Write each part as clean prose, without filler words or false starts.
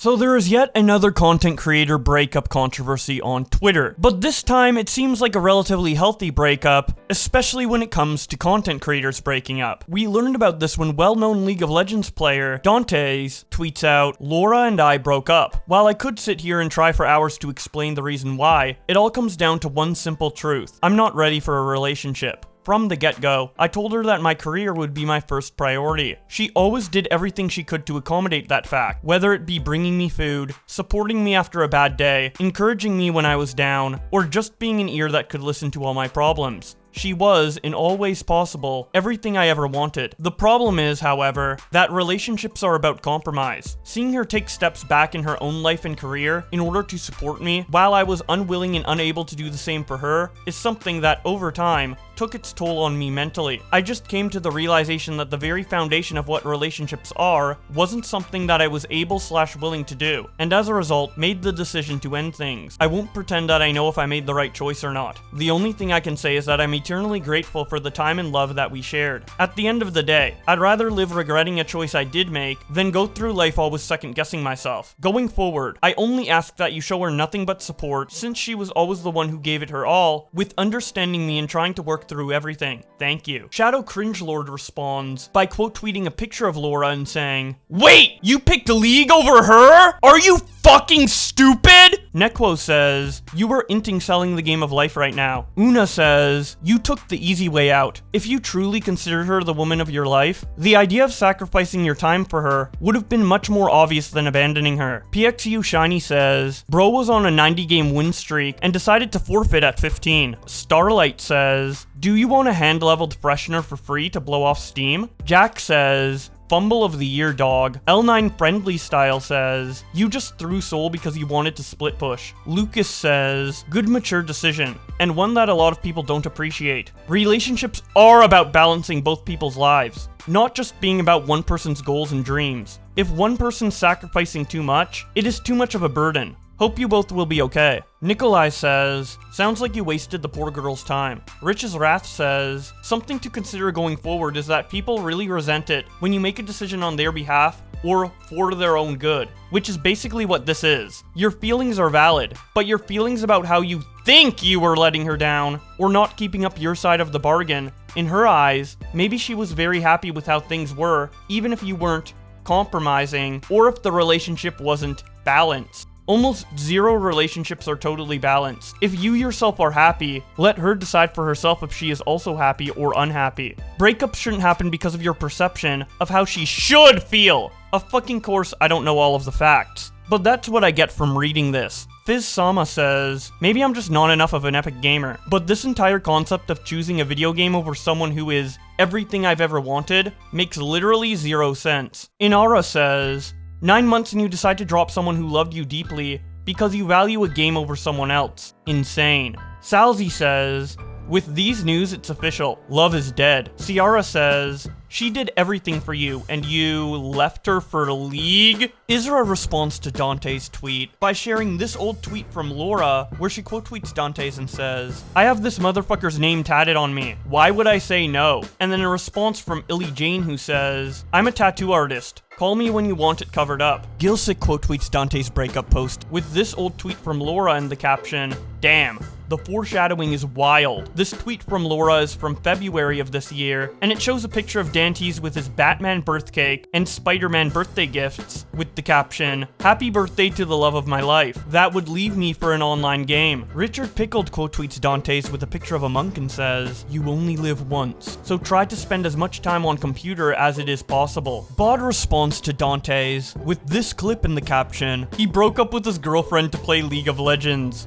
So there is yet another content creator breakup controversy on Twitter, but this time it seems like a relatively healthy breakup, especially when it comes to content creators breaking up. We learned about this when well-known League of Legends player Dantes tweets out, "Laura and I broke up. While I could sit here and try for hours to explain the reason why, it all comes down to one simple truth. I'm not ready for a relationship." From the get-go, I told her that my career would be my first priority. She always did everything she could to accommodate that fact, whether it be bringing me food, supporting me after a bad day, encouraging me when I was down, or just being an ear that could listen to all my problems. She was, in all ways possible, everything I ever wanted. The problem is, however, that relationships are about compromise. Seeing her take steps back in her own life and career in order to support me, while I was unwilling and unable to do the same for her, is something that, over time, took its toll on me mentally. I just came to the realization that the very foundation of what relationships are wasn't something that I was able/willing to do, and as a result, made the decision to end things. I won't pretend that I know if I made the right choice or not. The only thing I can say is that I'm eternally grateful for the time and love that we shared. At the end of the day, I'd rather live regretting a choice I did make than go through life always second-guessing myself. Going forward, I only ask that you show her nothing but support, since she was always the one who gave it her all, with understanding me and trying to work through everything. Thank you. Shadow Cringelord responds by quote tweeting a picture of Laura and saying, "Wait! You picked League over her? Are you fucking stupid?" Nekwo says, "You were inting selling the game of life right now." Una says, "You took the easy way out. If you truly considered her the woman of your life, the idea of sacrificing your time for her would have been much more obvious than abandoning her." PXU Shiny says, "Bro was on a 90-game win streak and decided to forfeit at 15. Starlight says, "Do you want a hand-leveled freshener for free to blow off steam?" Jack says, "Fumble of the year, dog." L9 Friendly Style says, "You just threw soul because you wanted to split push." Lucas says, "Good mature decision, and one that a lot of people don't appreciate. Relationships are about balancing both people's lives, not just being about one person's goals and dreams. If one person's sacrificing too much, it is too much of a burden. Hope you both will be okay." Nikolai says, "Sounds like you wasted the poor girl's time." Rich's Wrath says, "Something to consider going forward is that people really resent it when you make a decision on their behalf or for their own good, which is basically what this is. Your feelings are valid, but your feelings about how you think you were letting her down or not keeping up your side of the bargain, in her eyes, maybe she was very happy with how things were, even if you weren't compromising or if the relationship wasn't balanced. Almost zero relationships are totally balanced. If you yourself are happy, let her decide for herself if she is also happy or unhappy. Breakups shouldn't happen because of your perception of how she should feel. Of fucking course, I don't know all of the facts, but that's what I get from reading this." Fizz Sama says, "Maybe I'm just not enough of an epic gamer, but this entire concept of choosing a video game over someone who is everything I've ever wanted makes literally zero sense." Inara says, 9 months and you decide to drop someone who loved you deeply because you value a game over someone else. Insane." Salzy says, "With these news, it's official. Love is dead." Ciara says, "She did everything for you, and you left her for League?" Isra responds to Dante's tweet by sharing this old tweet from Laura, where she quote tweets Dantes and says, "I have this motherfucker's name tatted on me. Why would I say no?" And then a response from Illy Jane who says, "I'm a tattoo artist. Call me when you want it covered up." Gilsick quote tweets Dante's breakup post with this old tweet from Laura and the caption, "Damn. The foreshadowing is wild." This tweet from Laura is from February of this year, and it shows a picture of Dantes with his Batman birth cake and Spider-Man birthday gifts, with the caption, "Happy birthday to the love of my life. That would leave me for an online game." Richard Pickled quote tweets Dantes with a picture of a monk and says, "You only live once, so try to spend as much time on computer as it is possible." Bod responds to Dantes with this clip in the caption, "He broke up with his girlfriend to play League of Legends."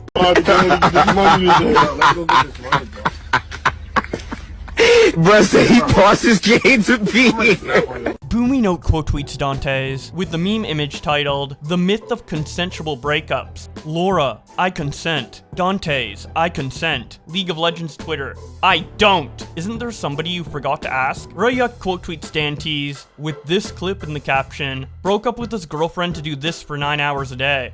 Bro said he paused his game to be here. Boomy Note quote tweets Dantes with the meme image titled, "The Myth of Consensual Breakups." Laura, "I consent." Dantes, "I consent." League of Legends Twitter, "I don't. Isn't there somebody you forgot to ask?" Rayuk quote tweets Dantes with this clip in the caption, "Broke up with his girlfriend to do this for 9 hours a day."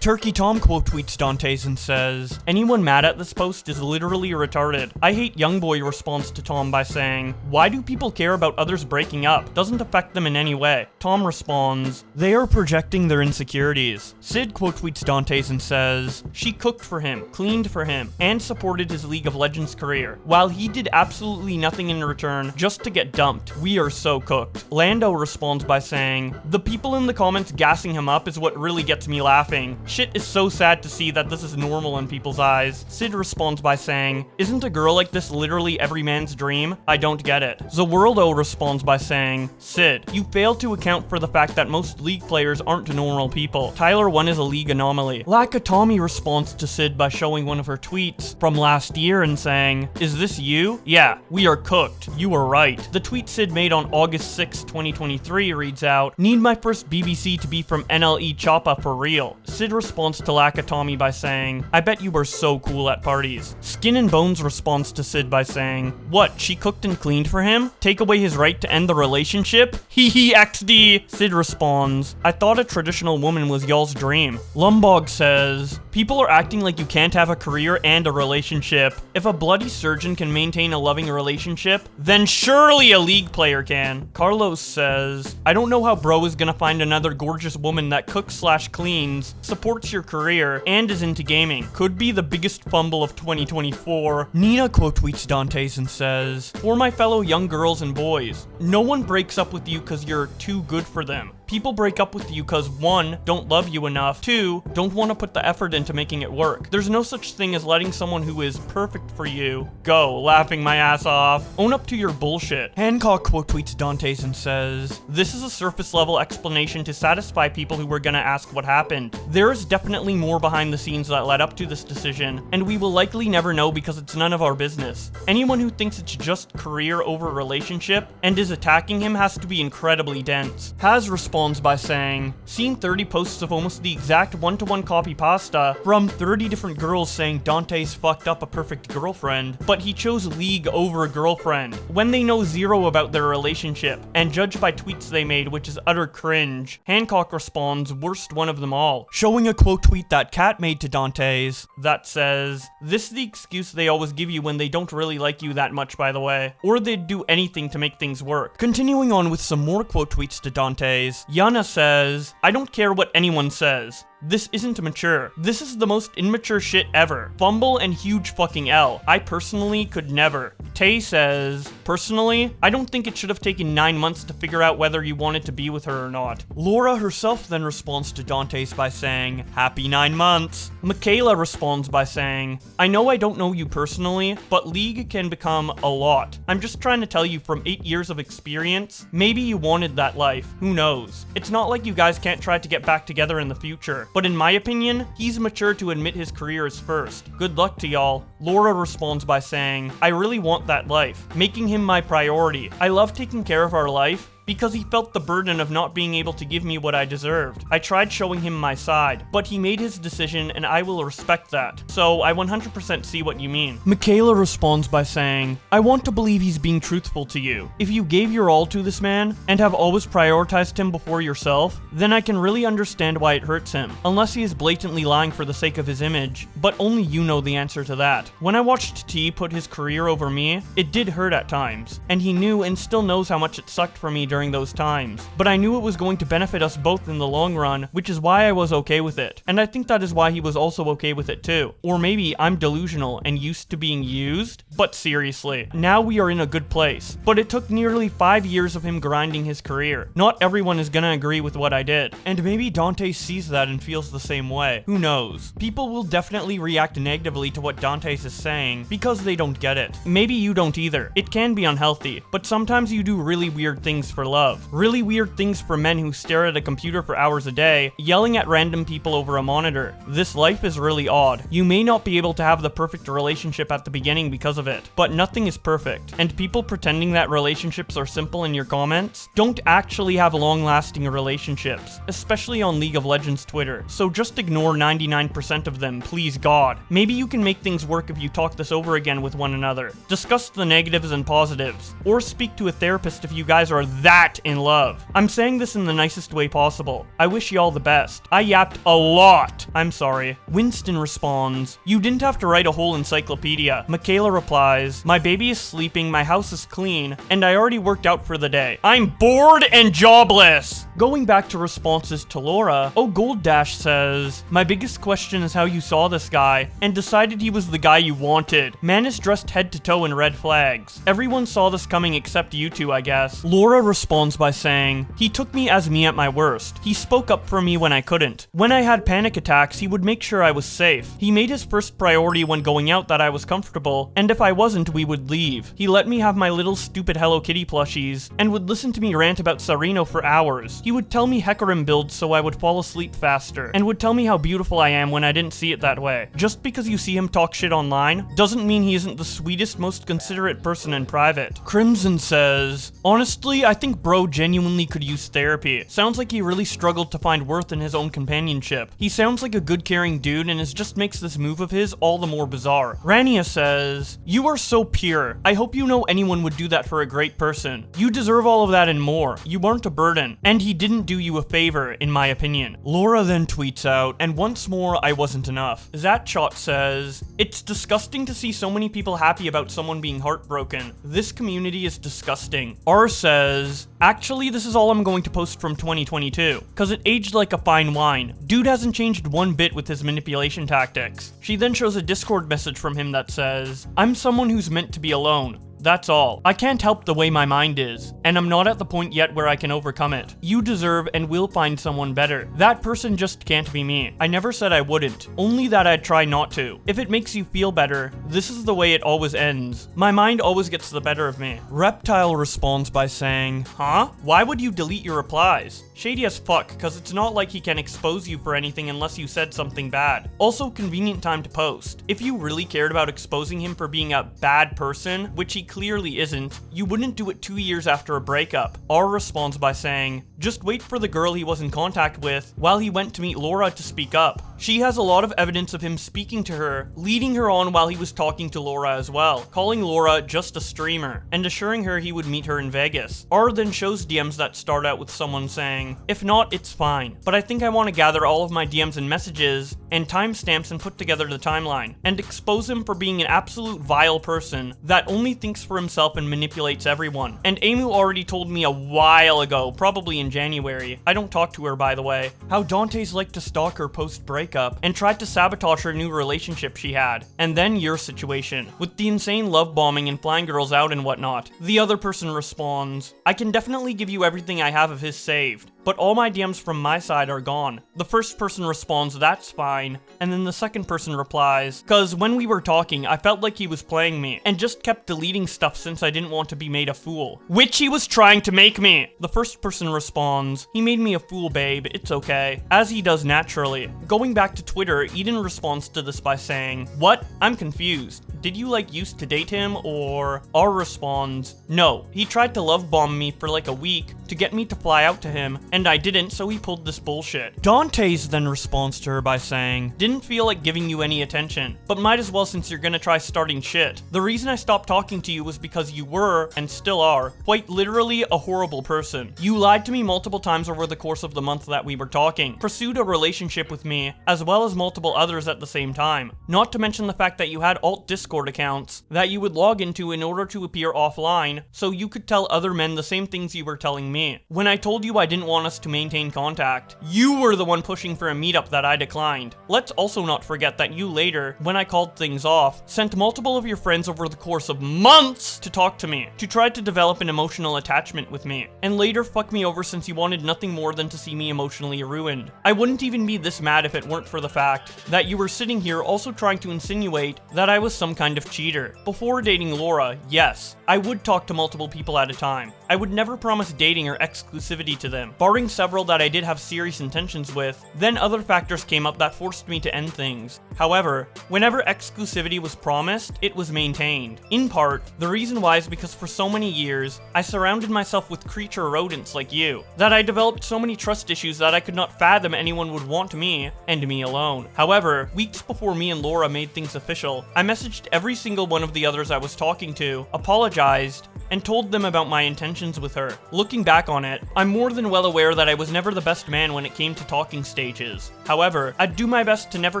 Turkey Tom quote tweets Dantes and says, anyone mad at this post is literally retarded. I hate Youngboy responds to Tom by saying, why do people care about others breaking up? Doesn't affect them in any way. Tom responds, they are projecting their insecurities. Sid quote tweets Dantes and says, she cooked for him, cleaned for him, and supported his League of Legends career, while he did absolutely nothing in return just to get dumped. We are so cooked. Lando responds by saying, the people in the comments gassing him up is what really gets me laughing. Shit is so sad to see that this is normal in people's eyes. Sid responds by saying, isn't a girl like this literally every man's dream? I don't get it. Zeworldo responds by saying, Sid, you fail to account for the fact that most League players aren't normal people. Tyler 1 is a League anomaly. Lakatomi responds to Sid by showing one of her tweets from last year and saying, is this you? Yeah, we are cooked. You were right. The tweet Sid made on August 6, 2023 reads out, need my first BBC to be from NLE Choppa for real. Sid responds to Lakatomi by saying, I bet you were so cool at parties. Skin and Bones responds to Sid by saying, what, she cooked and cleaned for him? Take away his right to end the relationship? Hee hee XD. Sid responds, I thought a traditional woman was y'all's dream. Lumbog says, people are acting like you can't have a career and a relationship. If a bloody surgeon can maintain a loving relationship, then surely a League player can. Carlos says, I don't know how bro is gonna find another gorgeous woman that cooks/cleans, supports your career, and is into gaming. Could be the biggest fumble of 2024. Nina quote tweets Dantes and says, for my fellow young girls and boys, no one breaks up with you cause you're too good for them. People break up with you cause 1, don't love you enough, 2, don't want to put the effort into making it work. There's no such thing as letting someone who is perfect for you go, laughing my ass off. Own up to your bullshit. Hancock quote tweets Dantes and says, this is a surface level explanation to satisfy people who were gonna ask what happened. There is definitely more behind the scenes that led up to this decision, and we will likely never know because it's none of our business. Anyone who thinks it's just career over relationship and is attacking him has to be incredibly dense. Has responds by saying, seen 30 posts of almost the exact one-to-one copy pasta from 30 different girls saying Dantes fucked up a perfect girlfriend, but he chose League over a girlfriend, when they know zero about their relationship, and judge by tweets they made, which is utter cringe. Hancock responds, worst one of them all, showing a quote tweet that Kat made to Dantes that says, this is the excuse they always give you when they don't really like you that much, by the way, or they'd do anything to make things work. Continuing on with some more quote tweets to Dantes, Yana says, I don't care what anyone says. This isn't mature. This is the most immature shit ever. Fumble and huge fucking L. I personally could never. Tay says, personally, I don't think it should have taken 9 months to figure out whether you wanted to be with her or not. Laura herself then responds to Dantes by saying, happy 9 months. Michaela responds by saying, I know I don't know you personally, but League can become a lot. I'm just trying to tell you from 8 years of experience, maybe you wanted that life. Who knows? It's not like you guys can't try to get back together in the future. But in my opinion, he's mature to admit his career is first. Good luck to y'all. Laura responds by saying, I really want that life, making him my priority. I love taking care of our life, because he felt the burden of not being able to give me what I deserved. I tried showing him my side, but he made his decision and I will respect that. So I 100% see what you mean. Michaela responds by saying, I want to believe he's being truthful to you. If you gave your all to this man and have always prioritized him before yourself, then I can really understand why it hurts him, unless he is blatantly lying for the sake of his image, but only you know the answer to that. When I watched T put his career over me, it did hurt at times, and he knew and still knows how much it sucked for me during those times, but I knew it was going to benefit us both in the long run, which is why I was okay with it, and I think that is why he was also okay with it too. Or maybe I'm delusional and used to being used, but seriously, now we are in a good place, but it took nearly 5 years of him grinding his career. Not everyone is gonna agree with what I did, and maybe Dantes sees that and feels the same way. Who knows? People will definitely react negatively to what Dantes is saying because they don't get it. Maybe you don't either. It can be unhealthy, but sometimes you do really weird things for love. Really weird things for men who stare at a computer for hours a day, yelling at random people over a monitor. This life is really odd. You may not be able to have the perfect relationship at the beginning because of it, but nothing is perfect. And people pretending that relationships are simple in your comments don't actually have long-lasting relationships, especially on League of Legends Twitter. So just ignore 99% of them, please God. Maybe you can make things work if you talk this over again with one another. Discuss the negatives and positives, or speak to a therapist if you guys are that that in love. I'm saying this in the nicest way possible. I wish y'all the best. I yapped a lot. I'm sorry. Winston responds, you didn't have to write a whole encyclopedia. Michaela replies, my baby is sleeping, my house is clean, and I already worked out for the day. I'm bored and jobless. Going back to responses to Laura, Oh Gold Dash says, my biggest question is how you saw this guy and decided he was the guy you wanted. Man is dressed head to toe in red flags. Everyone saw this coming except you two, I guess. Laura responds by saying, he took me as me at my worst. He spoke up for me when I couldn't. When I had panic attacks, he would make sure I was safe. He made his first priority when going out that I was comfortable, and if I wasn't, we would leave. He let me have my little stupid Hello Kitty plushies, and would listen to me rant about Sarino for hours. He would tell me Hecarim builds so I would fall asleep faster, and would tell me how beautiful I am when I didn't see it that way. Just because you see him talk shit online, doesn't mean he isn't the sweetest, most considerate person in private. Crimson says, honestly, I think bro genuinely could use therapy. Sounds like he really struggled to find worth in his own companionship. He sounds like a good caring dude and it just makes this move of his all the more bizarre. Rania says, you are so pure. I hope you know anyone would do that for a great person. You deserve all of that and more. You weren't a burden. And he didn't do you a favor, in my opinion. Laura then tweets out, and once more, I wasn't enough. Zatshot says, it's disgusting to see so many people happy about someone being heartbroken. This community is disgusting. R says, actually, this is all I'm going to post from 2022, cause it aged like a fine wine. Dude hasn't changed one bit with his manipulation tactics. She then shows a Discord message from him that says, I'm someone who's meant to be alone. That's all. I can't help the way my mind is, and I'm not at the point yet where I can overcome it. You deserve and will find someone better. That person just can't be me. I never said I wouldn't, only that I'd try not to. If it makes you feel better, this is the way it always ends. My mind always gets the better of me. Reptile responds by saying, huh? Why would you delete your replies? Shady as fuck, cause it's not like he can expose you for anything unless you said something bad. Also, convenient time to post. If you really cared about exposing him for being a bad person, which he clearly isn't, you wouldn't do it 2 years after a breakup. R responds by saying, just wait for the girl he was in contact with while he went to meet Laura to speak up. She has a lot of evidence of him speaking to her, leading her on while he was talking to Laura as well, calling Laura just a streamer, and assuring her he would meet her in Vegas. R then shows DMs that start out with someone saying, if not, it's fine, but I think I want to gather all of my DMs and messages and timestamps and put together the timeline, and expose him for being an absolute vile person that only thinks for himself and manipulates everyone. And Amu already told me a while ago, probably in January, I don't talk to her by the way, how Dantes liked to stalk her post-breakup and tried to sabotage her new relationship she had. And then your situation, with the insane love bombing and flying girls out and whatnot. The other person responds, I can definitely give you everything I have of his saved, but all my DMs from my side are gone. The first person responds, that's fine, and then the second person replies, cause when we were talking, I felt like he was playing me, and just kept deleting stuff since I didn't want to be made a fool. Which he was trying to make me! The first person responds, he made me a fool, babe, it's okay. As he does naturally. Going back to Twitter, Eden responds to this by saying, what? I'm confused. Did you used to date him, or? R responds, no, he tried to love bomb me for like a week to get me to fly out to him, and I didn't, so he pulled this bullshit. Dantes then responds to her by saying, didn't feel like giving you any attention, but might as well since you're gonna try starting shit. The reason I stopped talking to you was because you were, and still are, quite literally a horrible person. You lied to me multiple times over the course of the month that we were talking, pursued a relationship with me, as well as multiple others at the same time. Not to mention the fact that you had alt Discord accounts that you would log into in order to appear offline, so you could tell other men the same things you were telling me. When I told you I didn't want us to maintain contact, you were the one pushing for a meetup that I declined. Let's also not forget that you later, when I called things off, sent multiple of your friends over the course of months to talk to me, to try to develop an emotional attachment with me, and later fuck me over since you wanted nothing more than to see me emotionally ruined. I wouldn't even be this mad if it weren't for the fact that you were sitting here also trying to insinuate that I was some kind of cheater. Before dating Laura, yes, I would talk to multiple people at a time. I would never promise dating or exclusivity to them, barring several that I did have serious intentions with. Then other factors came up that forced me to end things. However, whenever exclusivity was promised, it was maintained. In part, the reason why is because for so many years, I surrounded myself with creature rodents like you, that I developed so many trust issues that I could not fathom anyone would want me, and me alone. However, weeks before me and Laura made things official, I messaged every single one of the others I was talking to, apologized, and told them about my intentions with her. Looking back on it, I'm more than well aware that I was never the best man when it came to talking stages. However, I'd do my best to never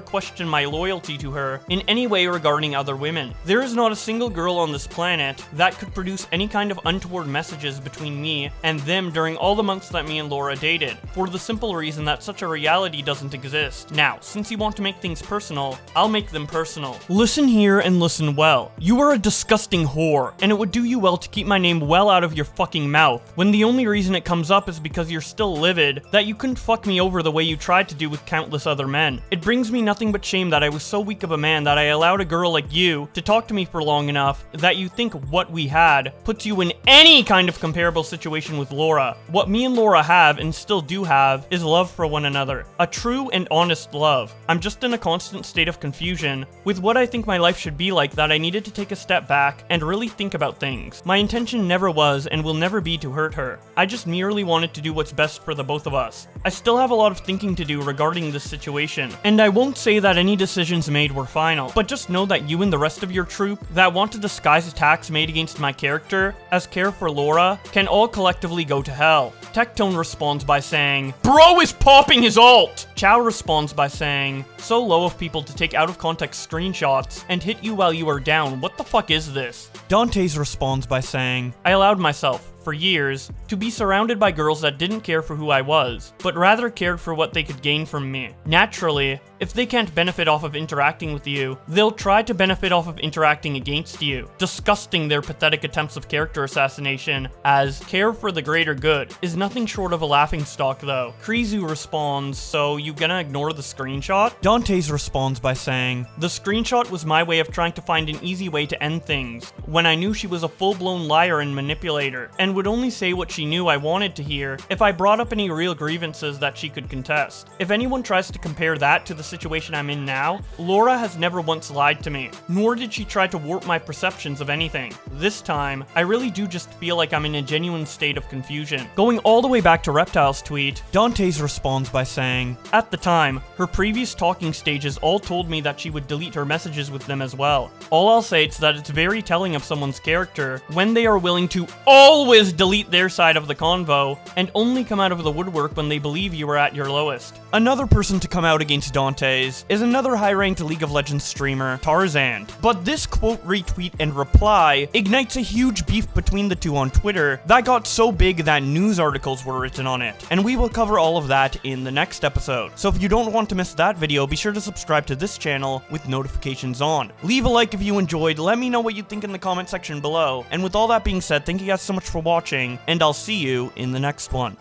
question my loyalty to her in any way regarding other women. There is not a single girl on this planet that could produce any kind of untoward messages between me and them during all the months that me and Laura dated, for the simple reason that such a reality doesn't exist. Now, since you want to make things personal, I'll make them personal. Listen here and listen well. You are a disgusting whore, and it would do you well to keep my name well out of your fucking mouth, when the only reason it comes up is because you're still livid that you couldn't fuck me over the way you tried to do with countless other men. It brings me nothing but shame that I was so weak of a man that I allowed a girl like you to talk to me for long enough that you think what we had puts you in any kind of comparable situation with Laura. What me and Laura have, and still do have, is love for one another. A true and honest love. I'm just in a constant state of confusion with what I think my life should be like that I needed to take a step back and really think about things. My intention never was and will never be to hurt her. I just merely wanted to do what's best for the both of us. I still have a lot of thinking to do regarding this situation, and I won't say that any decisions made were final, but just know that you and the rest of your troop that want to disguise attacks made against my character as care for Laura can all collectively go to hell. Tectone responds by saying, "Bro is popping his ult!" Chow responds by saying, "So low of people to take out of context screenshots and hit you while you are down, what the fuck is this?" Dantes responds by saying, "I allowed myself, for years, to be surrounded by girls that didn't care for who I was, but rather cared for what they could gain from me. Naturally, if they can't benefit off of interacting with you, they'll try to benefit off of interacting against you, disgusting their pathetic attempts of character assassination as care for the greater good is nothing short of a laughingstock though." Krizu responds, "So you gonna ignore the screenshot?" Dantes responds by saying, "The screenshot was my way of trying to find an easy way to end things, when I knew she was a full-blown liar and manipulator, and would only say what she knew I wanted to hear if I brought up any real grievances that she could contest. If anyone tries to compare that to the situation I'm in now, Laura has never once lied to me, nor did she try to warp my perceptions of anything. This time, I really do just feel like I'm in a genuine state of confusion." Going all the way back to Reptile's tweet, Dantes responds by saying, "At the time, her previous talking stages all told me that she would delete her messages with them as well. All I'll say is that it's very telling of someone's character when they are willing to always delete their side of the convo and only come out of the woodwork when they believe you are at your lowest." Another person to come out against Dantes is another high-ranked League of Legends streamer, Tarzan. But this quote, retweet, and reply ignites a huge beef between the two on Twitter that got so big that news articles were written on it, and we will cover all of that in the next episode. So if you don't want to miss that video, be sure to subscribe to this channel with notifications on. Leave a like if you enjoyed, let me know what you think in the comment section below, and with all that being said, thank you guys so much for watching, and I'll see you in the next one.